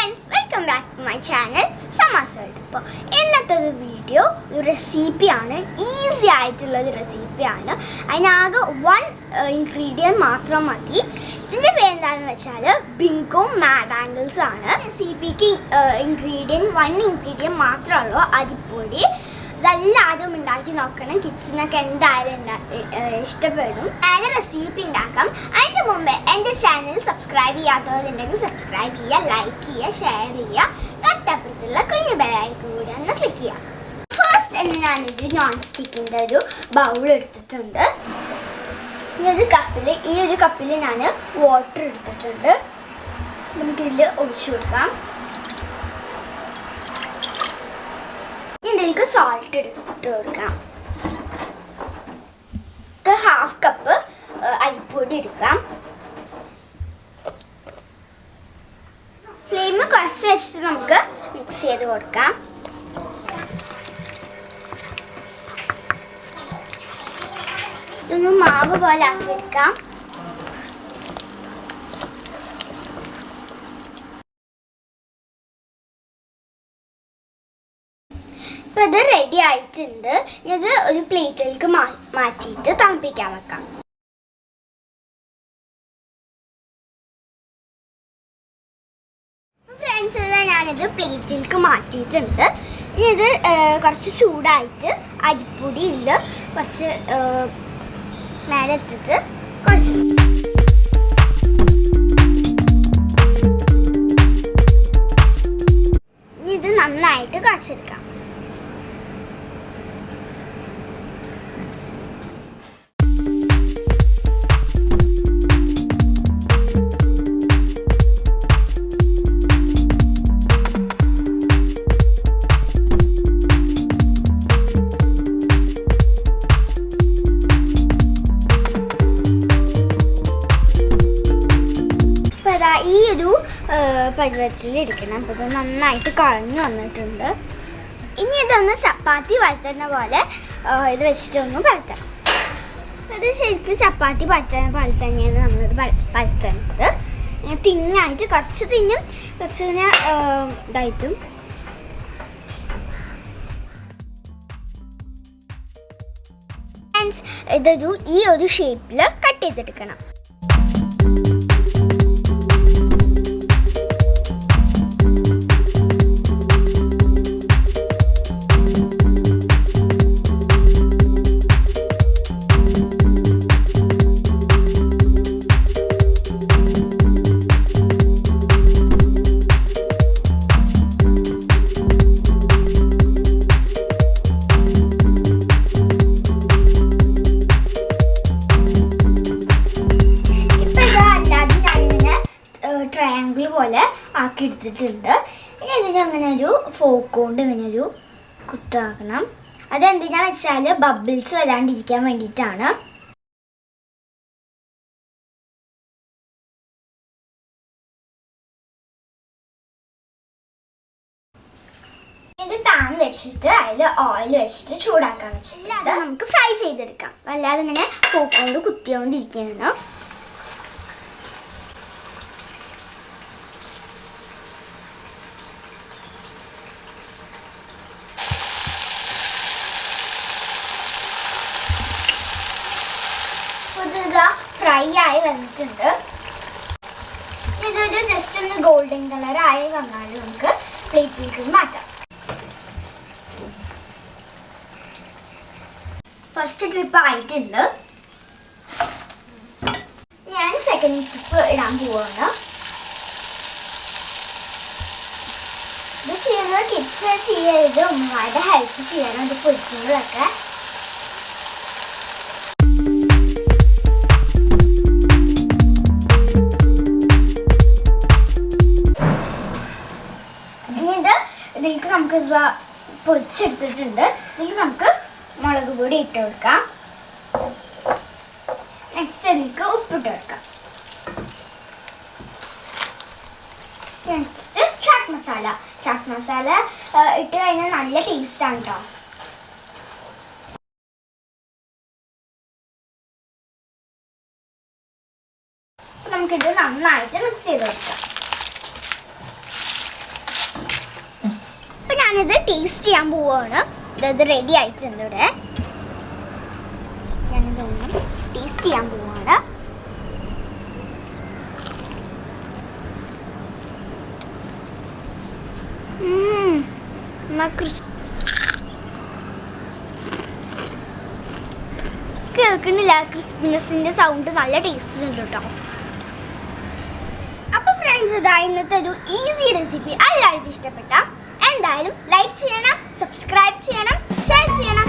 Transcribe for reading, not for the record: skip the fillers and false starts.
friends, welcome back to my channel SAMAA. ഇപ്പോൾ ഇന്നത്തെ ഒരു വീഡിയോ ഒരു റെസിപ്പിയാണ്, ഈസി ആയിട്ടുള്ള ഒരു റെസിപ്പിയാണ്. അതിനാകെ വൺ ഇൻഗ്രീഡിയൻറ്റ് മാത്രം മതി. ഇതിൻ്റെ പേരെന്താണെന്ന് വെച്ചാൽ ബിങ്കോ മാഡ് ആംഗിൾസ് ആണ്. റെസിപ്പിക്ക് വൺ ഇൻഗ്രീഡിയൻറ്റ് മാത്രമേ ഉള്ളൂ, അരിപ്പൊടി. ഇതെല്ലാവരും ഉണ്ടാക്കി നോക്കണം, കിഡ്സിനൊക്കെ എന്തായാലും ഇഷ്ടപ്പെടും. അതിന് റെസിപ്പി ഉണ്ടാക്കാം. അതിൻ്റെ മുമ്പേ എൻ്റെ ചാനൽ സബ്സ്ക്രൈബ് ചെയ്യാത്തവരുണ്ടെങ്കിൽ സബ്സ്ക്രൈബ് ചെയ്യുക, ലൈക്ക് ചെയ്യുക, ഷെയർ ചെയ്യുക. തൊട്ടപ്പുറത്തുള്ള കുഞ്ഞു ബെല്ലൈക്കൺ കൂടി ഒന്ന് ക്ലിക്ക് ചെയ്യുക. ഫസ്റ്റ് ഞാനിത് നോൺ സ്റ്റിക്കിൻ്റെ ഒരു ബൗൾ എടുത്തിട്ടുണ്ട്. ഈ ഒരു കപ്പിൽ ഞാൻ വാട്ടർ എടുത്തിട്ടുണ്ട്. നമുക്കിതിൽ ഒഴിച്ചു കൊടുക്കാം. ഇതിലേക്ക് സോൾട്ട് എടുത്തിട്ട് കൊടുക്കാം. ഹാഫ് കപ്പ് അരിപ്പൊടി എടുക്കാം. ഫ്ലെയിം കുറച്ച് വെച്ചിട്ട് നമുക്ക് മിക്സ് ചെയ്ത് കൊടുക്കാം. ഇതൊന്ന് മാവ് പോലെ ആക്കിയെടുക്കാം. ഇപ്പം ഇത് റെഡി ആയിട്ടുണ്ട്. ഇത് ഒരു പ്ലേറ്റിലേക്ക് മാറ്റിയിട്ട് തണുപ്പിക്കാൻ വെക്കാം. ഫ്രണ്ട്സ്, ഞാനിത് പ്ലേറ്റിലേക്ക് മാറ്റിയിട്ടുണ്ട്. ഇനി ഇത് കുറച്ച് ചൂടായിട്ട് അരിപ്പൊടിയിൽ കുറച്ച് മേലെ ഇട്ടിട്ട് കുറച്ച് ഇത് നന്നായിട്ട് കുഴച്ചെടുക്കാം. ഈ ഒരു പരുവത്തിലിരിക്കണം. അപ്പോൾ ഇത് നന്നായിട്ട് കുഴഞ്ഞു വന്നിട്ടുണ്ട്. ഇനി ഇതൊന്ന് ചപ്പാത്തി പരത്തുന്ന പോലെ ഇത് വെച്ചിട്ടൊന്ന് പരത്തണം. ഇത് ശരിക്കും ചപ്പാത്തി പരത്തുന്ന പോലെ തന്നെയാണ് നമ്മളിത് പരത്തുന്നത്. തിന്നായിട്ട് കുറച്ച് തിന്നും, കുറച്ച് ഇതായിട്ടും. ഇതൊരു ഈ ഒരു ഷേപ്പിൽ കട്ട് ചെയ്തെടുക്കണം. ട്രയാങ്കിൾ പോലെ ആക്കി എടുത്തിട്ടുണ്ട്. ഇനി ഇതിന് അങ്ങനെ ഒരു ഫോർക്ക് കൊണ്ട് ഇങ്ങനെ ഒരു കുത്താക്കണം. അതെന്തിനാന്ന് വെച്ചാൽ ബബിൾസ് വരാണ്ടിരിക്കാൻ വേണ്ടിയിട്ടാണ്. ഒരു പാൻ വെച്ചിട്ട് അതിൽ ഓയിൽ വെച്ചിട്ട് ചൂടാക്കാൻ വെച്ചിട്ട് അത് നമുക്ക് ഫ്രൈ ചെയ്തെടുക്കാം. അല്ലാതെ ഇങ്ങനെ ഫോർക്ക് കൊണ്ട് കുത്തിയോണ്ടിരിക്കുകയാണ്. ഫ്രൈ ആയി വന്നിട്ടുണ്ട്. ഇതൊരു ജസ്റ്റ് ഒന്ന് ഗോൾഡൻ കളർ ആയി വന്നാൽ നമുക്ക് പ്ലേറ്റിലേക്ക് മാറ്റാം. ഫസ്റ്റ് ട്രിപ്പ് ആയിട്ടുണ്ട്. ഞാൻ സെക്കൻഡ് ട്രിപ്പ് ഇടാൻ പോവാണ്. ഇത് ചെയ്യുന്നത് കിഡ്സ് ചെയ്യരുത്, ഉമ്മമാരുടെ ഹെൽപ്പ് ചെയ്യണം. ഇത് പൊരിക്കുമ്പോഴൊക്കെ ഇതിലേക്ക് നമുക്ക് പൊരിച്ചെടുത്തിട്ടുണ്ട്. ഇതിൽ നമുക്ക് മുളക് പൊടി ഇട്ട് കൊടുക്കാം. നെക്സ്റ്റ് ഇതിലേക്ക് ഉപ്പിട്ട് കൊടുക്കാം. നെക്സ്റ്റ് ചാറ്റ് മസാല ഇട്ട് കഴിഞ്ഞാൽ നല്ല ടേസ്റ്റാണ് കേട്ടോ. നമുക്കിത് നന്നായിട്ട് മിക്സ് ചെയ്ത് കൊടുക്കാം. ഞാനിത് ടേസ്റ്റ് ചെയ്യാൻ പോവുകയാണ്. ഇത് റെഡി ആയിട്ടുണ്ട്. ഇവിടെ ഞാനിതൊന്ന് ടേസ്റ്റ് ചെയ്യാൻ പോവുകയാണ്. കേൾക്കണില്ല, ക്രിസ്പിനെസിന്റെ സൗണ്ട് നല്ല ടേസ്റ്റ് ഉണ്ട് കേട്ടോ. അപ്പോൾ ഫ്രണ്ട്സ്, ഇതാ ഇന്നത്തെ ഒരു ഈസി റെസിപ്പി എല്ലാവർക്കും ഇഷ്ടപ്പെട്ട എന്തായാലും ലൈക്ക് ചെയ്യണം, സബ്സ്ക്രൈബ് ചെയ്യണം, ഷെയർ ചെയ്യണം.